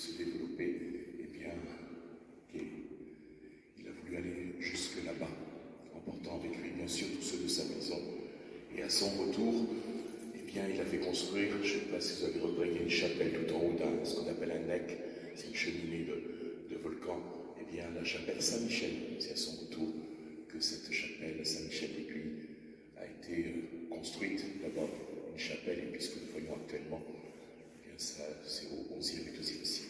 se développer, eh bien, il a voulu aller jusque là-bas, emportant avec lui bien sûr tous ceux de sa maison. Et à son retour, eh bien, il a fait construire, je ne sais pas si vous avez repéré, il y a une chapelle tout en haut d'un, ce qu'on appelle un nec, c'est une cheminée de volcan. Eh bien, la chapelle Saint-Michel, c'est à son retour que cette chapelle Saint-Michel-d'Aiguille a été construite. D'abord une chapelle, et puis ce que nous voyons actuellement, eh bien, ça, c'est au XIe et XIIe siècle.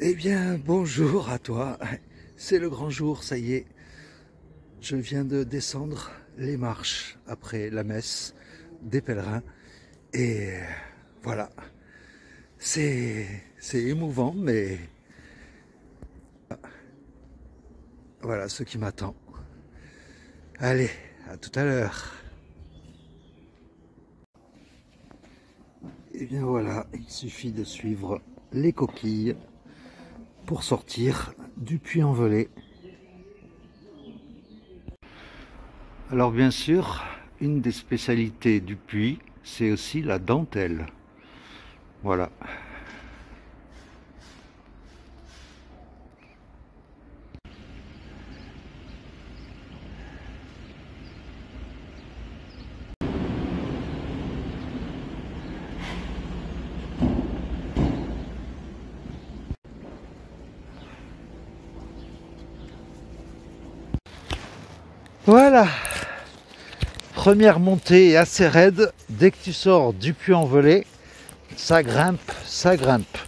Eh bien, bonjour à toi. C'est le grand jour, ça y est. Je viens de descendre les marches après la messe des pèlerins. Et voilà. C'est émouvant, mais voilà ce qui m'attend. Allez, à tout à l'heure. Et bien voilà, il suffit de suivre les coquilles pour sortir du Puy-en-Velay. Alors bien sûr, une des spécialités du Puy, c'est aussi la dentelle. Voilà. Voilà, première montée assez raide. Dès que tu sors du Puy-en-Velay, ça grimpe, ça grimpe.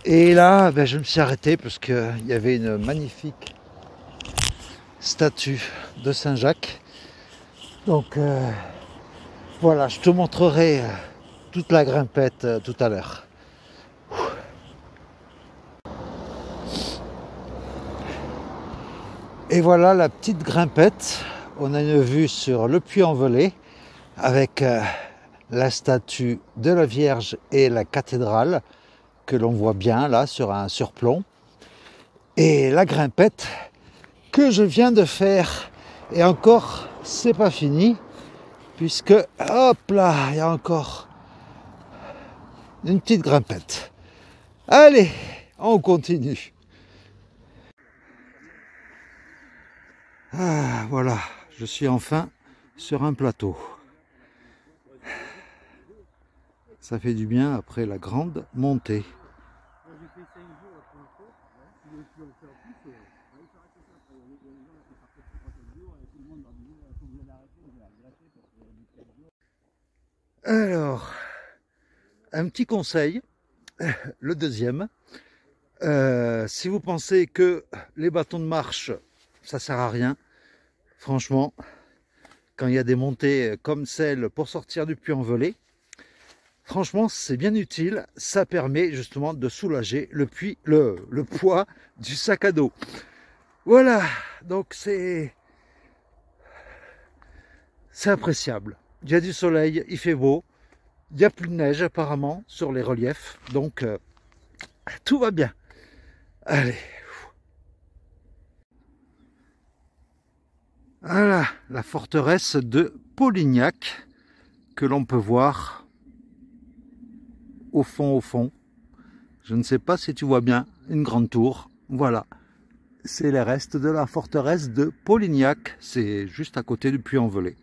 Et là, je me suis arrêté parce qu'il y avait une magnifique statue de Saint-Jacques. Donc voilà, je te montrerai toute la grimpette tout à l'heure. Et voilà la petite grimpette. On a une vue sur le Puy-en-Velay avec la statue de la Vierge et la cathédrale que l'on voit bien là sur un surplomb. Et la grimpette que je viens de faire. Et encore, c'est pas fini puisque, hop là, il y a encore une petite grimpette. Allez, on continue. Ah, voilà, je suis enfin sur un plateau. Ça fait du bien après la grande montée. Alors, un petit conseil, le deuxième. Si vous pensez que les bâtons de marche, ça sert à rien, franchement, quand il y a des montées comme celle pour sortir du Puy-en-Velay, franchement, c'est bien utile. Ça permet justement de soulager le poids du sac à dos. Voilà, donc c'est appréciable. Il y a du soleil, il fait beau. Il n'y a plus de neige apparemment sur les reliefs. Donc, tout va bien. Allez. Voilà, la forteresse de Polignac que l'on peut voir au fond. Je ne sais pas si tu vois bien, une grande tour. Voilà, c'est les restes de la forteresse de Polignac. C'est juste à côté du Puy-en-Velay.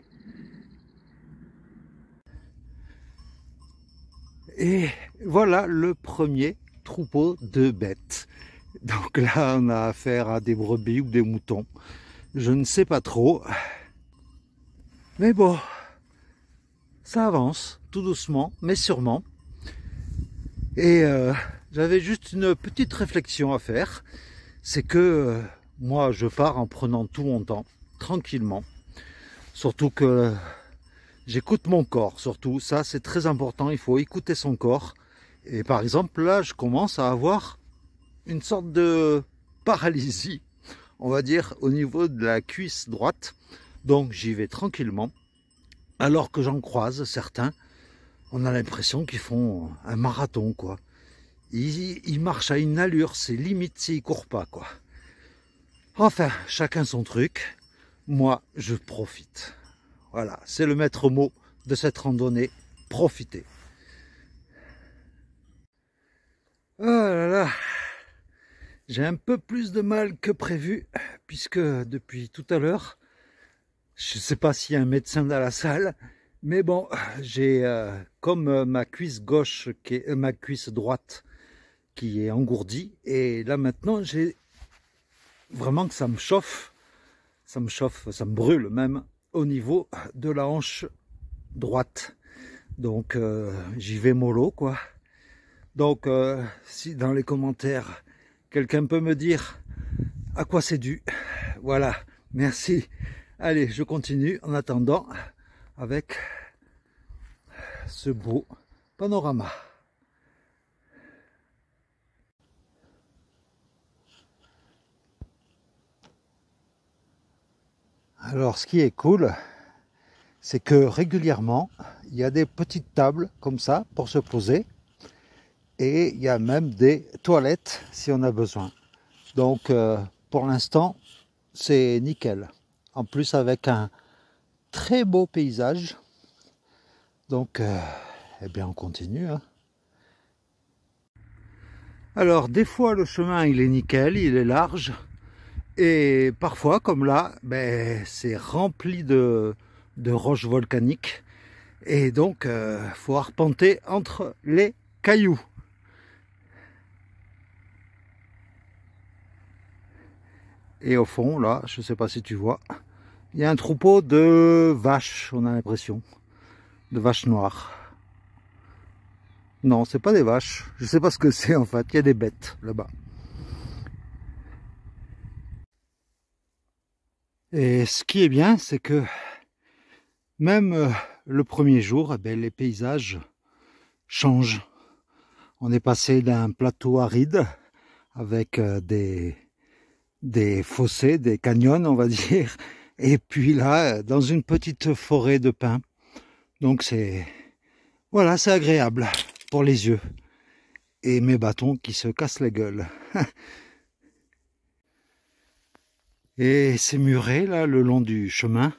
Et voilà le premier troupeau de bêtes. Donc là, on a affaire à des brebis ou des moutons. Je ne sais pas trop. Mais bon, ça avance tout doucement, mais sûrement. Et j'avais juste une petite réflexion à faire. C'est que moi, je pars en prenant tout mon temps, tranquillement. Surtout que j'écoute mon corps, surtout. Ça, c'est très important. Il faut écouter son corps. Et par exemple, là, je commence à avoir une sorte de paralysie, on va dire, au niveau de la cuisse droite. Donc, j'y vais tranquillement. Alors que j'en croise certains, on a l'impression qu'ils font un marathon, quoi. Ils marchent à une allure, c'est limite s'ils courent pas, quoi. Enfin, chacun son truc. Moi, je profite. Voilà, c'est le maître mot de cette randonnée. Profiter. Oh là là, j'ai un peu plus de mal que prévu, puisque depuis tout à l'heure, je ne sais pas s'il y a un médecin dans la salle, mais bon, j'ai comme ma cuisse gauche, ma cuisse droite, qui est engourdie, et là maintenant, j'ai vraiment que ça me chauffe, ça me brûle même au niveau de la hanche droite. Donc j'y vais mollo, quoi. Donc si dans les commentaires quelqu'un peut me dire à quoi c'est dû, voilà, merci. Allez, je continue en attendant avec ce beau panorama. Alors ce qui est cool, c'est que régulièrement il y a des petites tables comme ça pour se poser. Et il y a même des toilettes si on a besoin. Donc pour l'instant, c'est nickel. En plus avec un très beau paysage. Donc, eh bien on continue. Hein. Alors des fois le chemin il est nickel, il est large. Et parfois, comme là, ben, c'est rempli de roches volcaniques. Et donc, faut arpenter entre les cailloux. Et au fond, là, je ne sais pas si tu vois, il y a un troupeau de vaches, on a l'impression, de vaches noires. Non, c'est pas des vaches, je ne sais pas ce que c'est en fait, il y a des bêtes là-bas. Et ce qui est bien, c'est que même le premier jour, eh bien, les paysages changent. On est passé d'un plateau aride avec des fossés, des canyons, on va dire, et puis là, dans une petite forêt de pins. Donc c'est, voilà, c'est agréable pour les yeux. Et mes bâtons qui se cassent la gueule. Et ces murets, là, le long du chemin,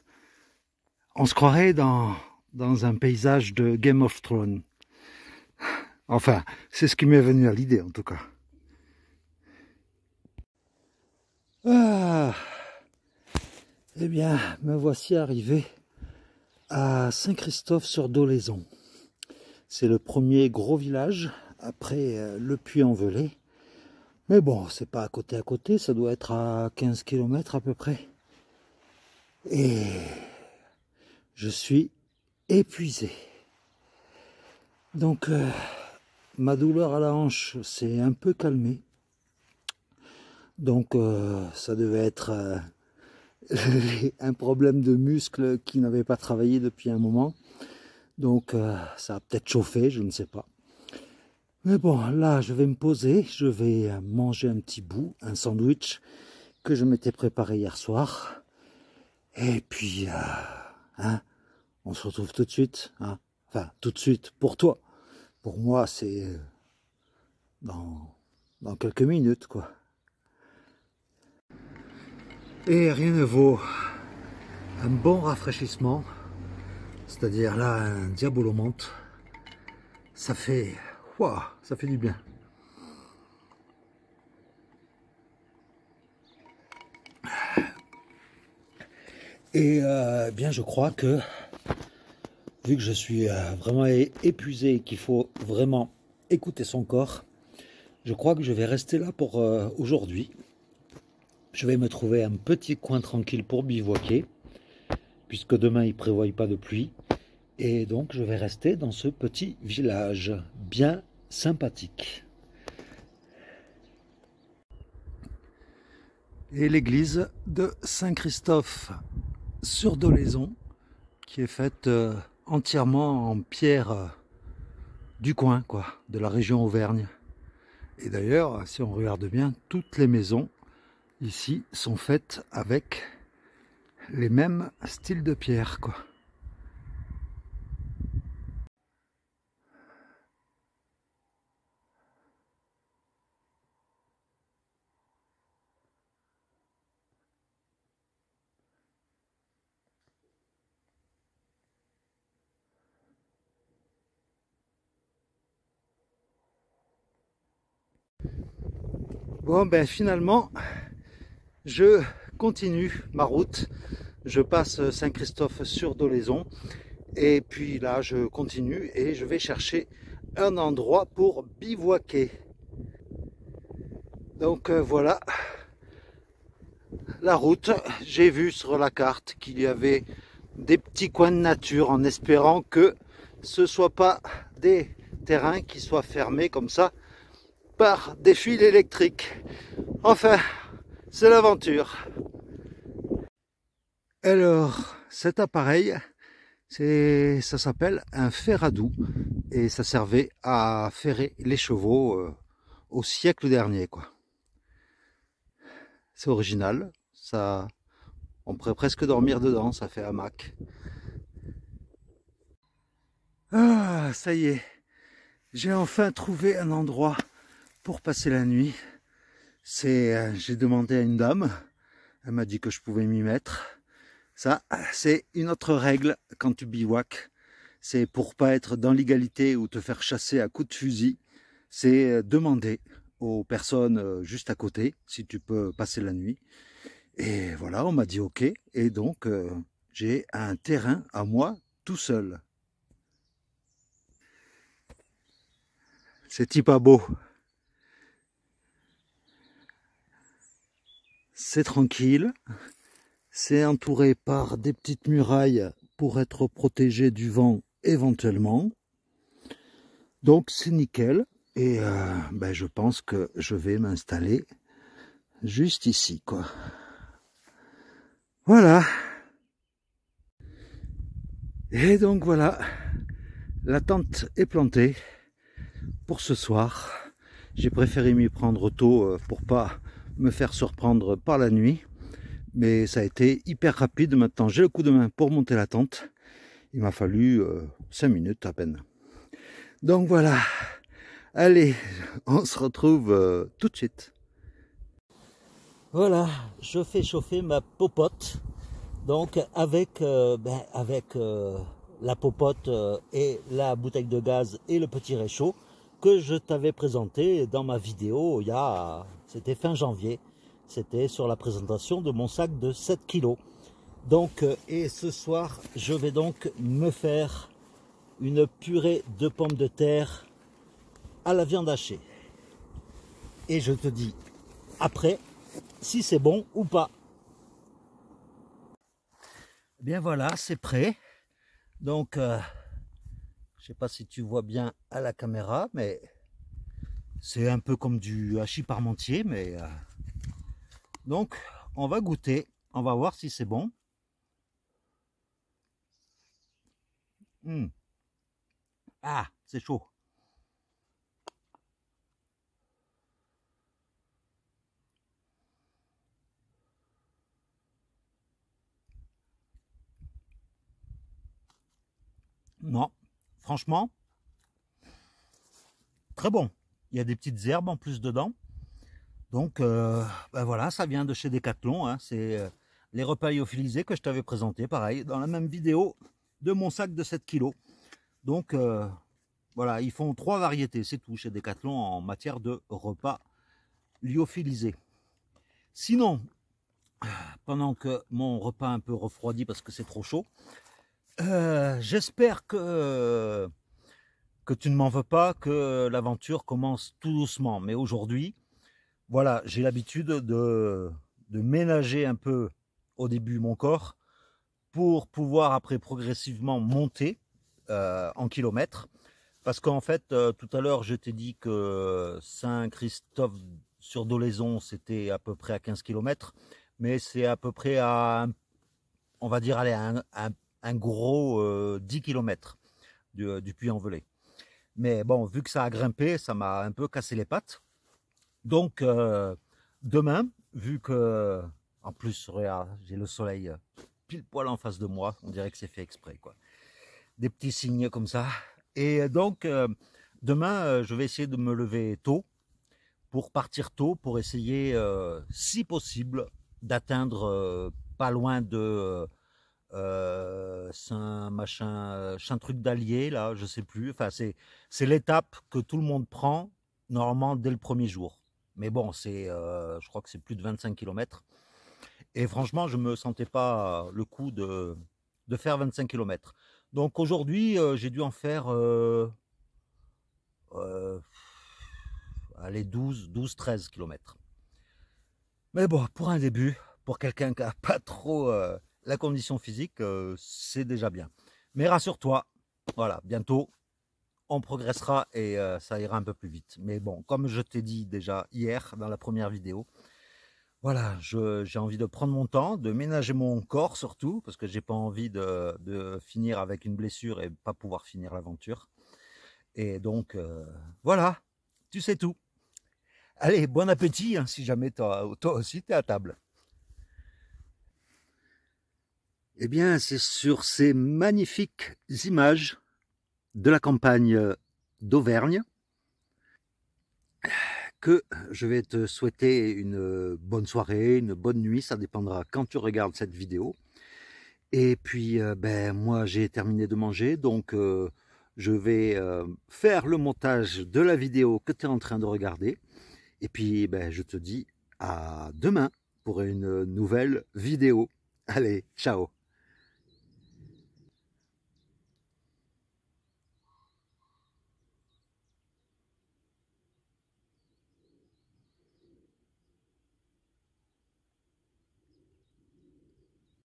on se croirait dans un paysage de Game of Thrones. Enfin, c'est ce qui m'est venu à l'idée, en tout cas. Ah, eh bien, me voici arrivé à Saint-Christophe-sur-Dolaizon. C'est le premier gros village après le Puy-en-Velay. Mais bon, c'est pas à côté, ça doit être à 15 km à peu près. Et je suis épuisé. Donc, ma douleur à la hanche s'est un peu calmée. Donc, ça devait être un problème de muscle qui n'avait pas travaillé depuis un moment. Donc, ça a peut-être chauffé, je ne sais pas. Mais bon, là, je vais me poser, je vais manger un petit bout, un sandwich que je m'étais préparé hier soir. Et puis, hein, on se retrouve tout de suite. Hein. Enfin, tout de suite, pour toi. Pour moi, c'est dans quelques minutes, quoi. Et rien ne vaut un bon rafraîchissement, c'est-à-dire là, un diabolomante. Ça fait... Wow, ça fait du bien. Et bien, je crois que, vu que je suis vraiment épuisé et qu'il faut vraiment écouter son corps, je crois que je vais rester là pour aujourd'hui. Je vais me trouver un petit coin tranquille pour bivouaquer, puisque demain il ne prévoit pas de pluie. Et donc, je vais rester dans ce petit village bien sympathique. Et l'église de Saint-Christophe sur Dolaizon, qui est faite entièrement en pierre du coin, quoi, de la région Auvergne. Et d'ailleurs, si on regarde bien, toutes les maisons ici sont faites avec les mêmes styles de pierre, quoi. Bon, ben finalement, je continue ma route. Je passe Saint-Christophe sur Dolaizon. Et puis là, je continue et je vais chercher un endroit pour bivouaquer. Donc voilà la route. J'ai vu sur la carte qu'il y avait des petits coins de nature en espérant que ce ne soit pas des terrains qui soient fermés comme ça par des fils électriques. Enfin, c'est l'aventure. Alors, cet appareil, ça s'appelle un fer à doux et ça servait à ferrer les chevaux au siècle dernier, quoi. C'est original, ça, on pourrait presque dormir dedans, ça fait hamac. Ah, ça y est, j'ai enfin trouvé un endroit pour passer la nuit. J'ai demandé à une dame, elle m'a dit que je pouvais m'y mettre. Ça, c'est une autre règle quand tu bivouacs. C'est pour pas être dans l'égalité ou te faire chasser à coups de fusil. C'est demander aux personnes juste à côté si tu peux passer la nuit. Et voilà, on m'a dit ok. Et donc, j'ai un terrain à moi tout seul. C'est pas beau. C'est tranquille. C'est entouré par des petites murailles pour être protégé du vent éventuellement. Donc c'est nickel. Et ben, je pense que je vais m'installer juste ici, quoi. Voilà. Et donc voilà, la tente est plantée pour ce soir. J'ai préféré m'y prendre tôt pour pas me faire surprendre par la nuit. Mais ça a été hyper rapide. Maintenant, j'ai le coup de main pour monter la tente. Il m'a fallu 5 minutes à peine. Donc voilà. Allez, on se retrouve tout de suite. Voilà, je fais chauffer ma popote. Donc avec la popote et la bouteille de gaz et le petit réchaud que je t'avais présenté dans ma vidéo c'était fin janvier. C'était sur la présentation de mon sac de 7 kg. Donc, et ce soir, je vais donc me faire une purée de pommes de terre à la viande hachée. Et je te dis après si c'est bon ou pas. Bien voilà, c'est prêt. Donc, je sais pas si tu vois bien à la caméra, mais c'est un peu comme du hachis parmentier, mais... Donc, on va goûter, on va voir si c'est bon. Ah, c'est chaud. Non, franchement, très bon. Il y a des petites herbes en plus dedans. Donc, ben voilà, ça vient de chez Decathlon. Hein. C'est les repas lyophilisés que je t'avais présenté, pareil, dans la même vidéo de mon sac de 7 kg. Donc, voilà, ils font 3 variétés, c'est tout, chez Decathlon en matière de repas lyophilisés. Sinon, pendant que mon repas un peu refroidi parce que c'est trop chaud, j'espère que tu ne m'en veux pas, que l'aventure commence tout doucement. Mais aujourd'hui, voilà, j'ai l'habitude de ménager un peu au début mon corps pour pouvoir après progressivement monter en kilomètres. Parce qu'en fait, tout à l'heure, je t'ai dit que Saint-Christophe-sur-Dolaison, c'était à peu près à 15 km, mais c'est à peu près à, on va dire, allez, un gros 10 km du Puy-en-Velay. Mais bon, vu que ça a grimpé, ça m'a un peu cassé les pattes. Donc, demain, vu que, en plus, regarde, j'ai le soleil pile poil en face de moi, on dirait que c'est fait exprès, quoi. Des petits signes comme ça. Et donc, demain, je vais essayer de me lever tôt pour partir tôt, pour essayer, si possible, d'atteindre pas loin de Saint truc d'Allier, là, je sais plus. Enfin, c'est l'étape que tout le monde prend normalement dès le premier jour. Mais bon, je crois que c'est plus de 25 km. Et franchement, je me sentais pas le coup de faire 25 km. Donc aujourd'hui, j'ai dû en faire euh, allez, 13 km. Mais bon, pour un début, pour quelqu'un qui n'a pas trop la condition physique, c'est déjà bien. Mais rassure-toi, voilà, bientôt, on progressera et ça ira un peu plus vite. Mais bon, comme je t'ai dit déjà hier dans la première vidéo, voilà, j'ai envie de prendre mon temps, de ménager mon corps surtout, parce que j'ai pas envie de finir avec une blessure et pas pouvoir finir l'aventure. Et donc, voilà, tu sais tout. Allez, bon appétit, hein, si jamais toi aussi t'es à table. Eh bien, c'est sur ces magnifiques images de la campagne d'Auvergne que je vais te souhaiter une bonne soirée, une bonne nuit, ça dépendra quand tu regardes cette vidéo. Et puis, ben, moi, j'ai terminé de manger, donc je vais faire le montage de la vidéo que tu es en train de regarder. Et puis, ben, je te dis à demain pour une nouvelle vidéo. Allez, ciao!